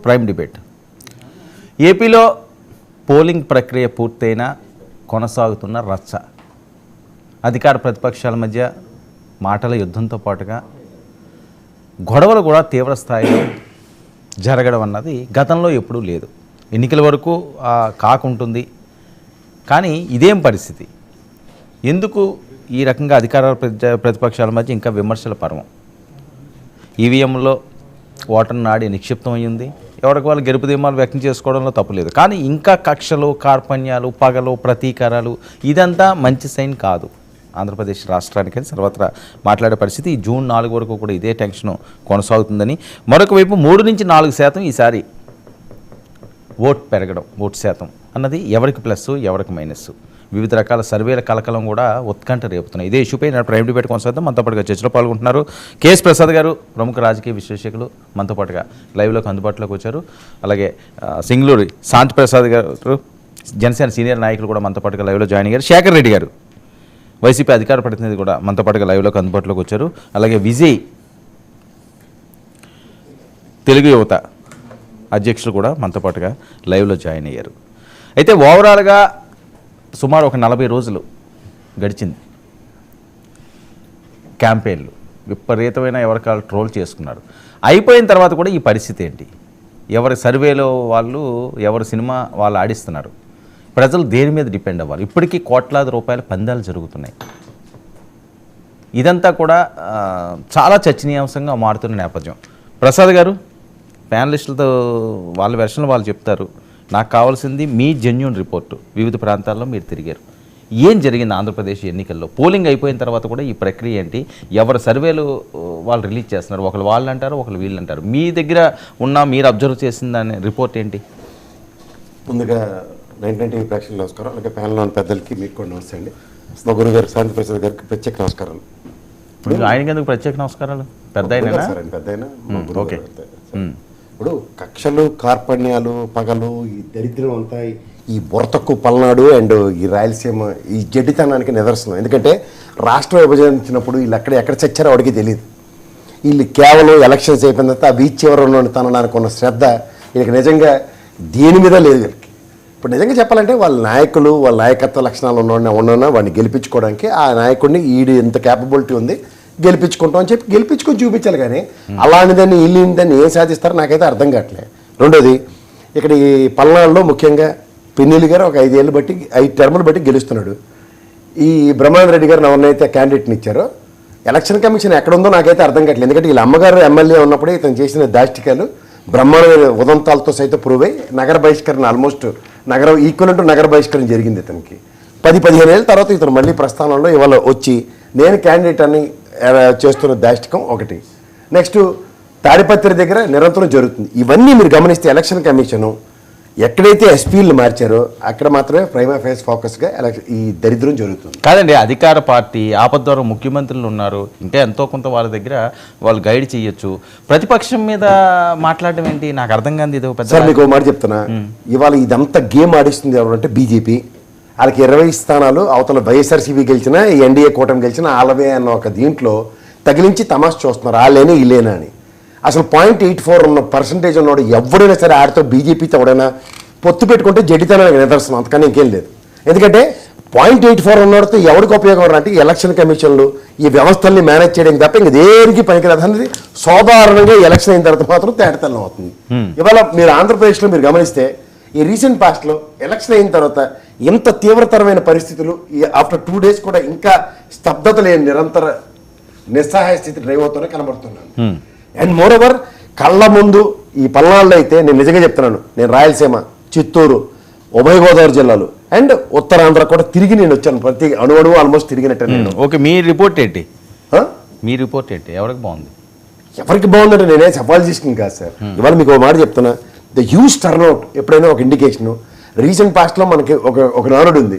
Prime debate. ఏపీలో polling ప్రక్రియ పూర్తయినా కొనసాగుతున్న రచ్చ, అధికార ప్రతిపక్షాల మధ్య మాటల యుద్ధంతో పాటుగా గొడవలు కూడా తీవ్ర స్థాయిలో జరగడం అన్నది గతంలో ఎప్పుడూ లేదు. ఎన్నికల వరకు కాకుంటుంది, కానీ ఇదేం పరిస్థితి? ఎందుకు ఈ రకంగా అధికార ప్రతిపక్షాల మధ్య ఇంకా విమర్శల పర్వం? ఈవీఎంలో ఓటర్ నాడి నిక్షిప్తం అయ్యింది. ఎవరికి వాళ్ళు గెలుపు ధీమాలు వ్యక్తం చేసుకోవడంలో తప్పులేదు, కానీ ఇంకా కక్షలు, కార్పణ్యాలు, పగలు, ప్రతీకారాలు ఇదంతా మంచి సైన్ కాదు ఆంధ్రప్రదేశ్ రాష్ట్రానికి సర్వత్రా మాట్లాడే పరిస్థితి. ఈ జూన్ 4 వరకు కూడా ఇదే టెన్షన్ కొనసాగుతుందని, మరొక వైపు 3 నుంచి 4% ఈసారి ఓట్ పెరగడం, ఓటు శాతం అన్నది ఎవరికి ప్లస్ ఎవరికి మైనస్, వివిధ రకాల సర్వేల కలకలం కూడా ఉత్కంఠ రేపుతున్నాయి. ఇదే ఇష్యూపై నేను ప్రైమ్ డిబేట్ కొనసాగుతాం. మనతో పాటుగా చర్చలో పాల్గొంటున్నారు కేఎస్ ప్రసాద్ గారు, ప్రముఖ రాజకీయ విశ్లేషకులు, మనతో పాటుగా లైవ్లోకి అందుబాటులోకి వచ్చారు. అలాగే సింగళూరి శాంతి ప్రసాద్ గారు, జనసేన సీనియర్ నాయకులు కూడా మనతో పాటుగా లైవ్లో జాయిన్ అయ్యారు. శేఖర్ రెడ్డి గారు, వైసీపీ అధికార ప్రతినిధి కూడా మనతో పాటుగా లైవ్లోకి అందుబాటులోకి వచ్చారు. అలాగే విజయ్, తెలుగు యువత అధ్యక్షులు కూడా మనతో పాటుగా లైవ్లో జాయిన్ అయ్యారు. అయితే ఓవరాల్గా సుమారు ఒక 40 రోజులు గడిచింది. క్యాంపెయిన్లు విపరీతమైన ఎవరికాలు ట్రోల్ చేసుకున్నారు. అయిపోయిన తర్వాత కూడా ఈ పరిస్థితి ఏంటి? ఎవరి సర్వేలో వాళ్ళు, ఎవరి సినిమా వాళ్ళు ఆడిస్తున్నారు. ప్రజలు దేని మీద డిపెండ్ అవ్వాలి? ఇప్పటికీ కోట్లాది రూపాయల పందాలు జరుగుతున్నాయి. ఇదంతా కూడా చాలా చర్చనీయాంశంగా మారుతున్న నేపథ్యం. ప్రసాద్ గారు, ప్యానలిస్టులతో వాళ్ళ వెర్షన్లు వాళ్ళు చెప్తారు. నాకు కావాల్సింది మీ జెన్యూన్ రిపోర్టు. వివిధ ప్రాంతాల్లో మీరు తిరిగారు, ఏం జరిగింది ఆంధ్రప్రదేశ్ ఎన్నికల్లో? పోలింగ్ అయిపోయిన తర్వాత కూడా ఈ ప్రక్రియ ఏంటి? ఎవరి సర్వేలు వాళ్ళు రిలీజ్ చేస్తున్నారు, ఒకరు వాళ్ళు అంటారు, ఒకరు వీళ్ళు అంటారు. మీ దగ్గర ఉన్న మీరు అబ్జర్వ్ చేసిన దాని రిపోర్ట్ ఏంటి? ముందుగా 99 ప్రేక్షకులు నమస్కారం. అలాగే ప్యానల్ ఉన్న పెద్దలకి మీకు కూడా నమస్తే అండి. మా గురువు గారు శాంతి ప్రసాద్ గారికి ప్రత్యేక నమస్కారాలు. ఆయనకి ఎందుకు ప్రత్యేక నమస్కారాలు? పెద్ద ఓకే. ఇప్పుడు కక్షలు, కార్పణ్యాలు, పగలు, ఈ దరిద్రం అంతా ఈ బుర్రతక్కు పల్నాడు అండ్ ఈ రాయలసీమ ఈ జడ్డితనానికి నిదర్శనం. ఎందుకంటే రాష్ట్రం విభజించినప్పుడు వీళ్ళు ఎక్కడ చచ్చారో వాడికి తెలియదు. వీళ్ళు కేవలం ఎలక్షన్స్ అయిపోయిన తర్వాత ఆ బీచ్ చివరలో తనడానికి ఉన్న శ్రద్ధ వీళ్ళకి నిజంగా దేని మీద లేదు. వీళ్ళకి ఇప్పుడు నిజంగా చెప్పాలంటే వాళ్ళ నాయకులు, వాళ్ళ నాయకత్వ లక్షణాలు ఉన్న వాడిని గెలిపించుకోవడానికి ఆ నాయకుడిని ఈడు ఎంత క్యాపబిలిటీ ఉంది గెలిపించుకుంటాం అని చెప్పి గెలిపించుకొని చూపించాలి. కానీ అలాంటిదాన్ని వీళ్ళని ఏం సాధిస్తారో నాకైతే అర్థం కావట్లేదు. రెండోది, ఇక్కడ ఈ పల్నాడులో ముఖ్యంగా పిన్నెల్లి గారు ఒక 5 టర్ములు బట్టి గెలుస్తున్నాడు. ఈ బ్రహ్మానంద రెడ్డి గారు ఎవరినైతే క్యాండిడేట్ని ఇచ్చారో ఎలక్షన్ కమిషన్ ఎక్కడుందో నాకైతే అర్థం కావట్లేదు. ఎందుకంటే వీళ్ళ అమ్మగారు ఎమ్మెల్యే ఉన్నప్పుడే ఇతను చేసిన దాష్టికాలు బ్రహ్మాండమైన ఉదంతాలతో సైతం ప్రూవ్ అయ్యి నగర బహిష్కరణ ఆల్మోస్ట్ ఈక్వల్ నగర బహిష్కరణ జరిగింది ఇతనికి. 10-15 ఏళ్ళ తర్వాత ఇతను మళ్ళీ ప్రస్థానంలో ఇవాళ వచ్చి నేను క్యాండిడేట్ అని చేస్తున్న దాష్టికం ఒకటి. నెక్స్ట్ తాడిపత్రి దగ్గర నిరంతరం జరుగుతుంది. ఇవన్నీ మీరు గమనిస్తే ఎలక్షన్ కమిషను ఎక్కడైతే ఎస్పీలు మార్చారో అక్కడ మాత్రమే ప్రైమా ఫేస్ ఫోకస్గా ఈ దరిద్రం జరుగుతుంది. కాదండి, అధికార పార్టీ ఆపద్వారం ముఖ్యమంత్రులు ఉన్నారు, ఇంకా ఎంతో కొంత వాళ్ళ దగ్గర వాళ్ళు గైడ్ చేయొచ్చు. ప్రతిపక్షం మీద మాట్లాడడం ఏంటి? నాకు అర్థం కాదు. ఇది పెద్ద. సార్ మీకు ఒక మాట చెప్తున్నా, ఇవాళ ఇదంతా గేమ్ ఆడిస్తుంది ఎవరంటే బీజేపీ. వాళ్ళకి 20 స్థానాలు అవతల వైఎస్ఆర్సీపీ గెలిచినా, ఎన్డీఏ కూటమి గెలిచినా వాళ్ళవే అన్న ఒక దీంట్లో తగిలించి తమాష చూస్తున్నారు. వాళ్ళేనే వీళ్ళేనా అని. అసలు 0.84 ఉన్న పర్సంటేజ్ ఉన్నాడు ఎవడైనా సరే ఆడితో బీజేపీతో ఎవడైనా పొత్తు పెట్టుకుంటే జడ్డితనానికి నిదర్శనం, అంతకన్నా ఇంకేం లేదు. ఎందుకంటే 0.84 ఉన్నవాడితో ఎవరికి ఉపయోగం అంటే ఎలక్షన్ కమిషన్లు ఈ వ్యవస్థల్ని మేనేజ్ చేయడానికి తప్ప ఇంక దేనికి పనికిరాదు అనేది సాధారణంగా ఎలక్షన్ అయిన తర్వాత మాత్రం తేటతెల్లం అవుతుంది. ఇవాళ మీరు ఆంధ్రప్రదేశ్లో మీరు గమనిస్తే ఈ రీసెంట్ పాస్ట్లో ఎలక్షన్ అయిన తర్వాత ఎంత తీవ్రతరమైన పరిస్థితులు, ఆఫ్టర్ 2 days కూడా ఇంకా స్తబ్దత లేని నిరంతర నిస్సహాయ స్థితి డ్రైవ్ అవుతూనే కనబడుతున్నాను. అండ్ మోరోవర్ కళ్ళ ముందు ఈ పల్నాడులో అయితే నేను నిజంగా చెప్తున్నాను, నేను రాయలసీమ, చిత్తూరు, ఉభయ గోదావరి జిల్లాలు అండ్ ఉత్తరాంధ్ర కూడా తిరిగి నేను వచ్చాను. ప్రతి అణువణువు ఆల్మోస్ట్ తిరిగినట్టు నేను. ఓకే, మీ రిపోర్ట్ ఏంటి? మీ రిపోర్ట్ ఏంటి? ఎవరికి బాగుంది? ఎవరికి బాగుందంటే నేనే సవాల్ చేసుకుని కాదు సార్. ఇవాళ మీకు ఒక మాట చెప్తున్నా, ద హ్యూజ్ టర్న్అవుట్ ఎప్పుడైనా ఒక ఇండికేషను. రీసెంట్ పాస్ట్లో మనకి ఒక నానుడు ఉంది,